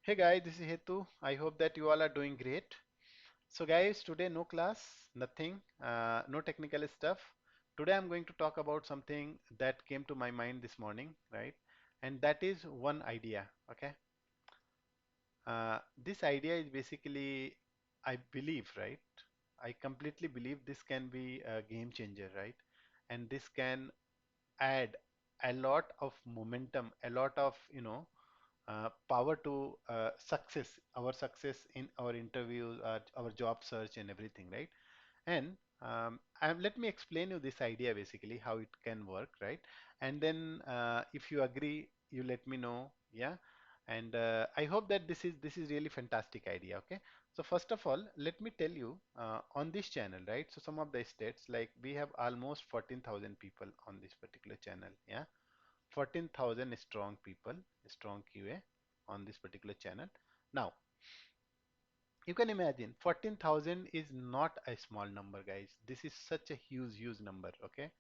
Hey guys, this is Hetu. I hope that you all are doing great. So guys, today no class, nothing, no technical stuff. Today I'm going to talk about something that came to my mind this morning, right? And that is one idea, okay? This idea is basically, I believe, right? I completely believe this can be a game changer, right? And this can add a lot of momentum, a lot of, power to our success in our interviews, our job search, and everything, right? And let me explain you this idea basically how it can work, right? And then if you agree, you let me know, yeah. And I hope that this is really fantastic idea, okay? So first of all, let me tell you on this channel, right? So some of the states, like we have almost 14,000 people on this particular channel, yeah. 14,000 strong people, strong QA on this particular channel. Now, you can imagine 14,000 is not a small number, guys. This is such a huge number, okay?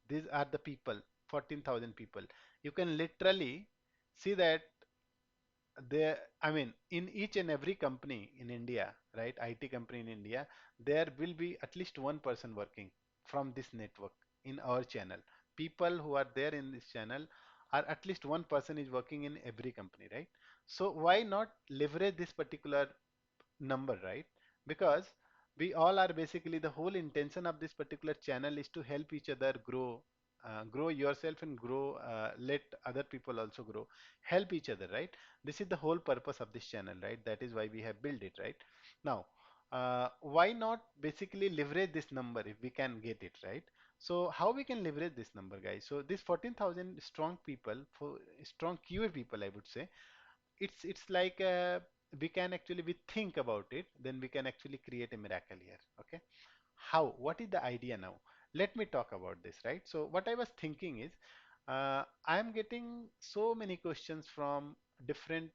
These are the people, 14,000 people. You can literally see that there, I mean, in each and every company in India, right? IT company in India, there will be at least one person working from this network in our channel. People who are there in this channel are at least one person is working in every company, right? So why not leverage this particular number, right? Because we all are basically the whole intention of this particular channel is to help each other grow, grow yourself and grow, let other people also grow, help each other, right? This is the whole purpose of this channel, right? That is why we have built it, right? Now, why not basically leverage this number if we can get it, right? So how we can leverage this number, guys? So this 14,000 strong people, for strong QA people, I would say, it's like we can actually we think about it, then we can actually create a miracle here, okay? How? What is the idea now? Let me talk about this, right? So what I was thinking is, I am getting so many questions from different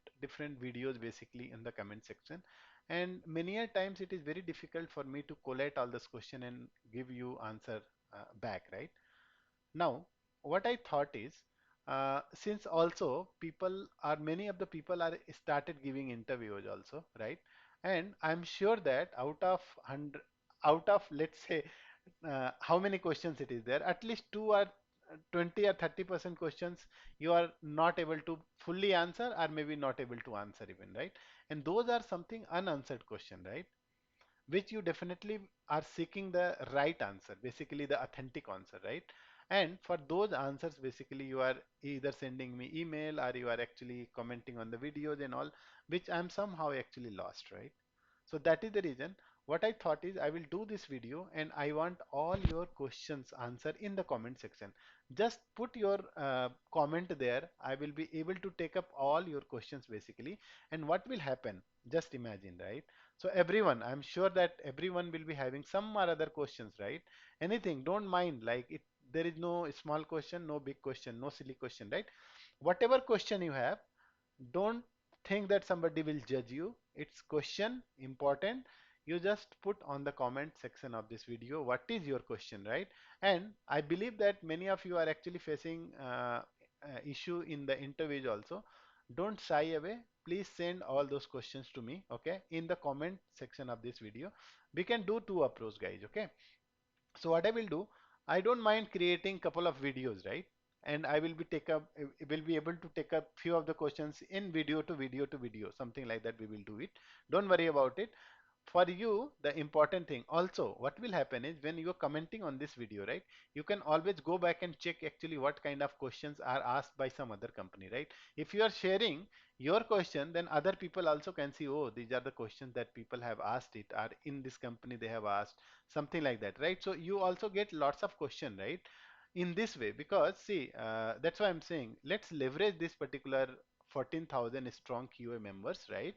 videos basically in the comment section, and many a times it is very difficult for me to collate all this question and give you answer back, right? Now, what I thought is, since also many of the people are started giving interviews also, right? And I'm sure that out of let's say, how many questions it is there, at least two or 20 or 30% questions you are not able to fully answer, or maybe not able to answer even, right? And those are something unanswered question, right? Which you definitely are seeking the right answer, basically the authentic answer, right? And for those answers, basically you are either sending me email or you are actually commenting on the videos and all, which I'm somehow actually lost, right? So that is the reason what I thought is I will do this video and I want all your questions answered in the comment section. Just put your comment there. I will be able to take up all your questions basically. And what will happen? Just imagine, right? So everyone, I'm sure that everyone will be having some or other questions, right? Anything, don't mind. Like it, there is no small question, no big question, no silly question, right? Whatever question you have, don't think that somebody will judge you. It's question important. You just put on the comment section of this video what is your question, right? And I believe that many of you are actually facing issue in the interviews also. Don't shy away. Please send all those questions to me, okay, in the comment section of this video. We can do two approach, guys, okay? So what I will do, I don't mind creating couple of videos, right? And I will be will be able to take up few of the questions in video to video to video, something like that. We will do it. Don't worry about it. For you, the important thing also, what will happen is when you're commenting on this video, right? You can always go back and check actually what kind of questions are asked by some other company, right? If you are sharing your question, then other people also can see, oh, these are the questions that people have asked it, are in this company they have asked, something like that, right? So you also get lots of question, right? In this way, because see, that's why I'm saying let's leverage this particular 14,000 strong QA members, right?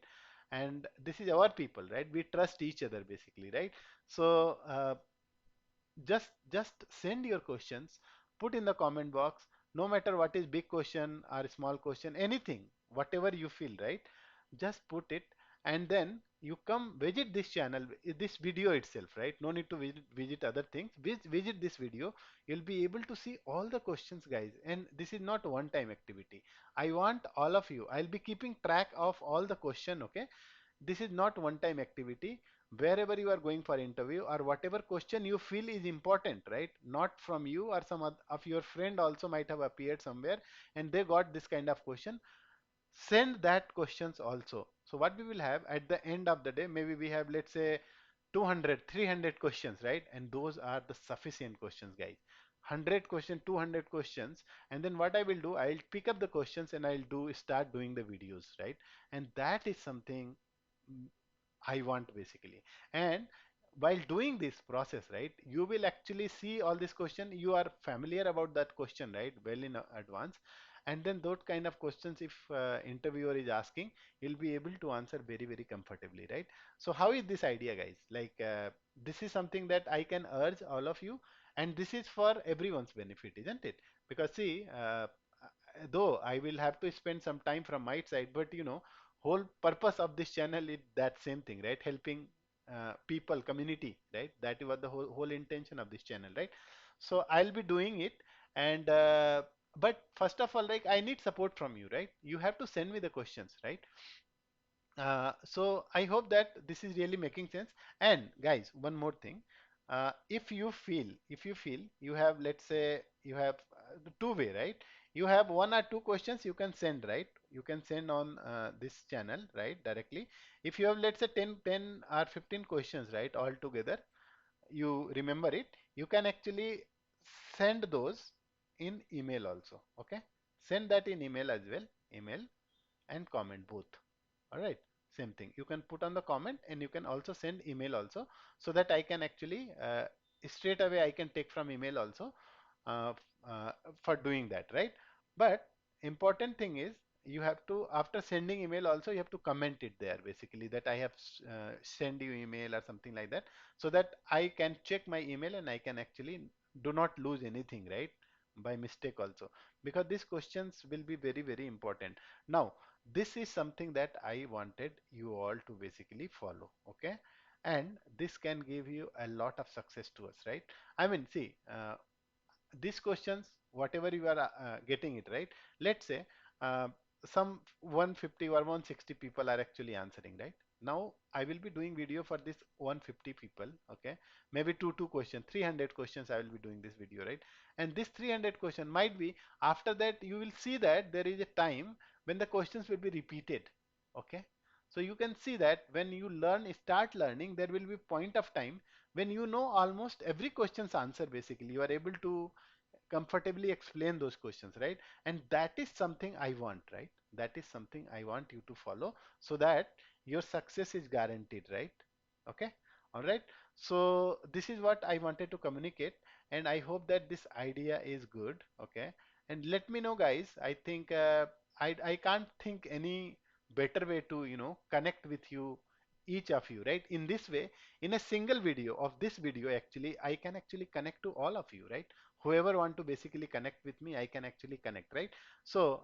And this is our people, right? We trust each other basically, right? So just send your questions, put in the comment box, no matter what is big question or small question, anything, whatever you feel, right? Just put it, and then you come visit this channel, this video itself, right? No need to visit other things. Visit this video. You'll be able to see all the questions, guys. And this is not one time activity. I want all of you. I'll be keeping track of all the question, okay? This is not one time activity. Wherever you are going for interview or whatever question you feel is important, right? Not from you, or some of your friend also might have appeared somewhere and they got this kind of question, send that questions also. So what we will have at the end of the day, maybe we have, let's say, 200 300 questions, right? And those are the sufficient questions, guys. 100 question, 200 questions, and then what I will do, I'll pick up the questions and I'll do start doing the videos, right? And that is something I want basically. And while doing this process, right, you will actually see all this question. You are familiar about that question, right, well in advance. And then those kind of questions, if interviewer is asking, you'll be able to answer very, very comfortably, right? So how is this idea, guys? Like this is something that I can urge all of you, and this is for everyone's benefit, isn't it? Because see, though I will have to spend some time from my side, but whole purpose of this channel is that same thing, right? Helping people, community, right? That was the whole intention of this channel, right? So I'll be doing it, and but first of all, like, I need support from you, right? You have to send me the questions, right? So I hope that this is really making sense. And guys, one more thing. If you feel you have, let's say, you have the two way, right? You have one or two questions you can send, right? You can send on this channel, right? Directly. If you have, let's say, 10 or 15 questions, right? All together, you remember it. You can actually send those in email also. Okay. Send that in email as well. Email and comment both. All right, same thing. You can put on the comment and you can also send email also, so that I can actually straight away I can take from email also uh, uh, for doing that, right? But important thing is, you have to, after sending email also, you have to comment it there basically, that I have send you email or something like that, so that I can check my email and I can actually do not lose anything, right? By mistake also, because these questions will be very, very important. Now, this is something that I wanted you all to basically follow, okay? And this can give you a lot of success to us, right? I mean, see, these questions, whatever you are getting it, right? Let's say uh, some 150 or 160 people are actually answering, right? Now I will be doing video for this 150 people, okay? Maybe two questions, 300 questions I will be doing this video, right? And this 300 question might be, after that you will see that there is a time when the questions will be repeated, okay? So you can see that when you start learning, there will be point of time when you know almost every question's answer. Basically, you are able to comfortably explain those questions, right? And that is something I want, right? That is something I want you to follow, so that your success is guaranteed, right? Okay. All right. So this is what I wanted to communicate, and I hope that this idea is good. Okay. And let me know, guys. I think I can't think any better way to connect with you, each of you, right? In this way, in a single video of this video, actually I can actually connect to all of you, right? Whoever want to basically connect with me, I can actually connect, right? So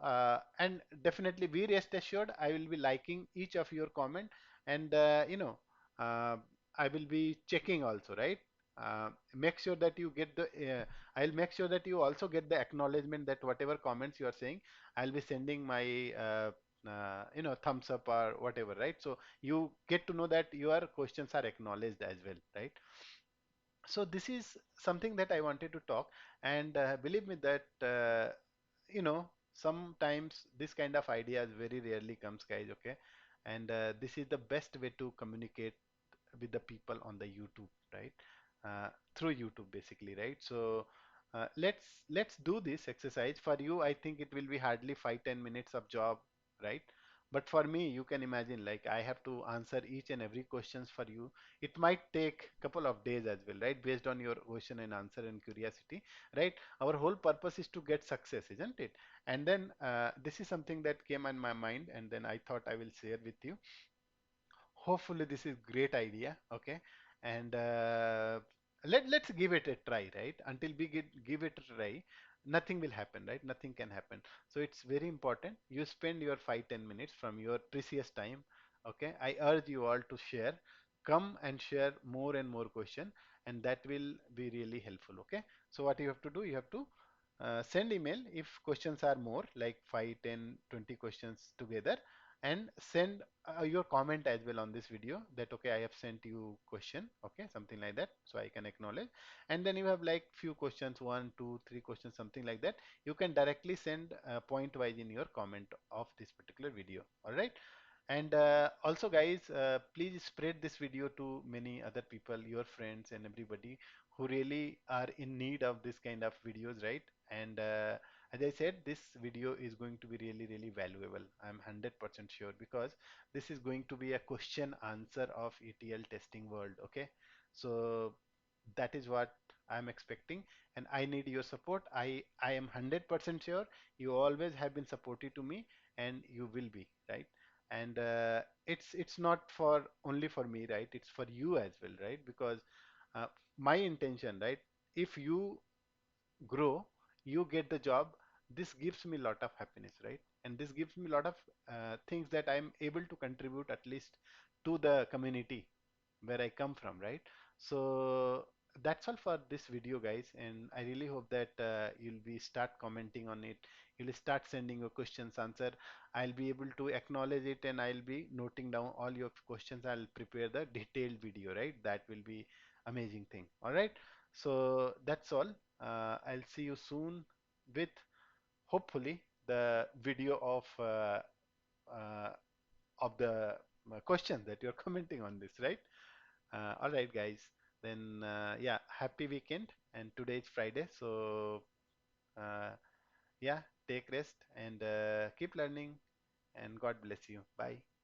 and definitely be rest assured, I will be liking each of your comment, and uh, I will be checking also, right? Make sure that you get the I'll make sure that you also get the acknowledgement that whatever comments you are saying, I'll be sending my thumbs up or whatever, right? So you get to know that your questions are acknowledged as well, right? So this is something that I wanted to talk, and believe me that sometimes this kind of ideas very rarely comes, guys, okay? And this is the best way to communicate with the people on the YouTube, right? Through YouTube basically, right? So let's do this exercise. For you, I think it will be hardly 5-10 minutes of job, right? But for me, you can imagine, like, I have to answer each and every questions for you. It might take couple of days as well, right? Based on your question and answer and curiosity, right? Our whole purpose is to get success, isn't it? And then this is something that came on my mind, and then I thought I will share with you. Hopefully this is great idea, okay? And let's give it a try, right? Until we give it a try, nothing will happen, right? Nothing can happen. So it's very important you spend your 5-10 minutes from your precious time Okay, I urge you all to share. Come and share more and more question, and that will be really helpful. Okay, so what you have to do, you have to send email if questions are more like 5, 10, 20 questions together, and send your comment as well on this video that okay, I have sent you question, okay, something like that, so I can acknowledge. And then you have like few questions, one, two, three questions, something like that. You can directly send point wise in your comment of this particular video. All right. And also, guys, please spread this video to many other people, your friends and everybody who really are in need of this kind of videos, right? And as I said, this video is going to be really, really valuable. I'm 100% sure because this is going to be a question answer of ETL testing world. Okay, so that is what I'm expecting, and I need your support. I am 100% sure you always have been supportive to me, and you will be, right? And it's not for only for me, right? It's for you as well, right? Because my intention, right? If you grow, you get the job, this gives me a lot of happiness, right? And this gives me a lot of things that I'm able to contribute at least to the community where I come from, right? So that's all for this video, guys, and I really hope that you'll be start commenting on it. You'll start sending your questions, answer. I'll be able to acknowledge it, and I'll be noting down all your questions. I'll prepare the detailed video, right? That will be amazing thing. All right. So that's all. I'll see you soon with hopefully the video uh, of the question that you're commenting on this, right? All right, guys. Then yeah, happy weekend. And today is Friday, so uh, yeah, take rest and keep learning. And God bless you. Bye.